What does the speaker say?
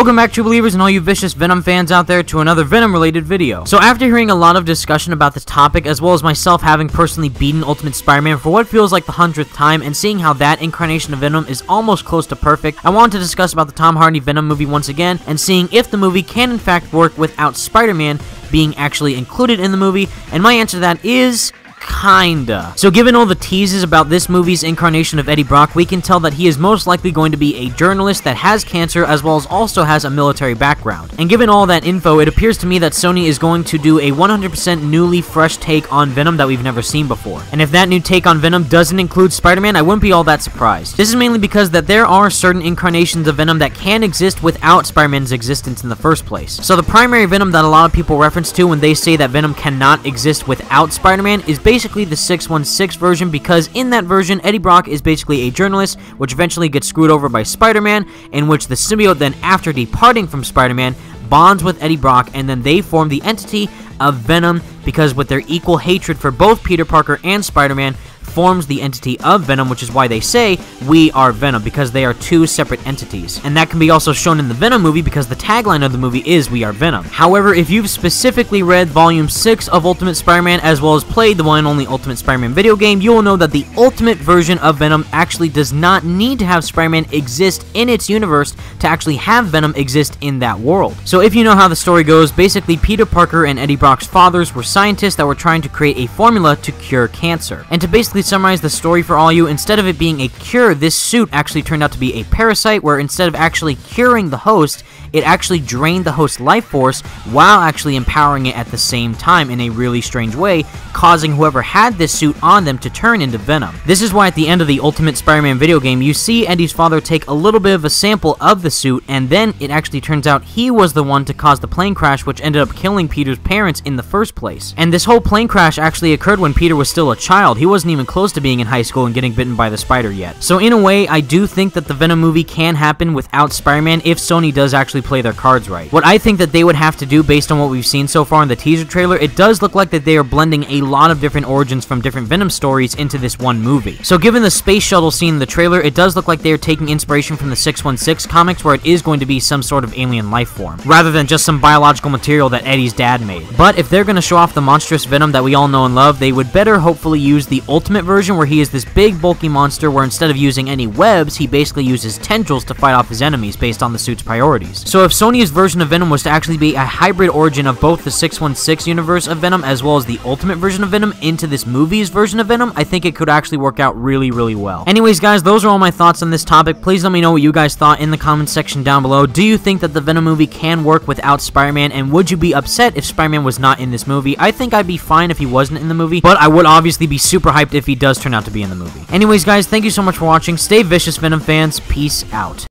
Welcome back, true believers and all you vicious Venom fans out there, to another Venom related video. So after hearing a lot of discussion about this topic, as well as myself having personally beaten Ultimate Spider-Man for what feels like the 100th time, and seeing how that incarnation of Venom is almost close to perfect, I wanted to discuss about the Tom Hardy Venom movie once again, and seeing if the movie can in fact work without Spider-Man being actually included in the movie, and my answer to that is kinda. So given all the teases about this movie's incarnation of Eddie Brock, we can tell that he is most likely going to be a journalist that has cancer as well as also has a military background. And given all that info, it appears to me that Sony is going to do a 100% newly fresh take on Venom that we've never seen before. And if that new take on Venom doesn't include Spider-Man, I wouldn't be all that surprised. This is mainly because that there are certain incarnations of Venom that can exist without Spider-Man's existence in the first place. So the primary Venom that a lot of people reference to when they say that Venom cannot exist without Spider-Man is basically the 616 version, because in that version, Eddie Brock is basically a journalist, which eventually gets screwed over by Spider-Man, in which the symbiote then, after departing from Spider-Man, bonds with Eddie Brock, and then they form the entity of Venom, because with their equal hatred for both Peter Parker and Spider-Man, forms the entity of Venom, which is why they say, "We are Venom," because they are two separate entities. And that can be also shown in the Venom movie, because the tagline of the movie is, "We are Venom." However, if you've specifically read Volume 6 of Ultimate Spider-Man, as well as played the one and only Ultimate Spider-Man video game, you will know that the ultimate version of Venom actually does not need to have Spider-Man exist in its universe to actually have Venom exist in that world. So if you know how the story goes, basically Peter Parker and Eddie Brock's fathers were scientists that were trying to create a formula to cure cancer. And to basically summarize the story for all you, instead of it being a cure, this suit actually turned out to be a parasite, where instead of actually curing the host, it actually drained the host's life force while actually empowering it at the same time in a really strange way, causing whoever had this suit on them to turn into Venom. This is why at the end of the Ultimate Spider-Man video game, you see Eddie's father take a little bit of a sample of the suit, and then it actually turns out he was the one to cause the plane crash, which ended up killing Peter's parents in the first place. And this whole plane crash actually occurred when Peter was still a child. He wasn't even close to being in high school and getting bitten by the spider yet. So in a way, I do think that the Venom movie can happen without Spider-Man if Sony does actually play their cards right. What I think that they would have to do, based on what we've seen so far in the teaser trailer, it does look like that they are blending a lot of different origins from different Venom stories into this one movie. So given the space shuttle scene in the trailer, it does look like they are taking inspiration from the 616 comics, where it is going to be some sort of alien life form, rather than just some biological material that Eddie's dad made. But if they're going to show off the monstrous Venom that we all know and love, they would better hopefully use the Ultimate version, where he is this big bulky monster where instead of using any webs, he basically uses tendrils to fight off his enemies based on the suit's priorities. So if Sony's version of Venom was to actually be a hybrid origin of both the 616 universe of Venom as well as the Ultimate version of Venom into this movie's version of Venom, I think it could actually work out really, really well. Anyways guys, those are all my thoughts on this topic. Please let me know what you guys thought in the comments section down below. Do you think that the Venom movie can work without Spider-Man, and would you be upset if Spider-Man was not in this movie? I think I'd be fine if he wasn't in the movie, but I would obviously be super hyped if he does turn out to be in the movie. Anyways guys, thank you so much for watching. Stay vicious, Venom fans. Peace out.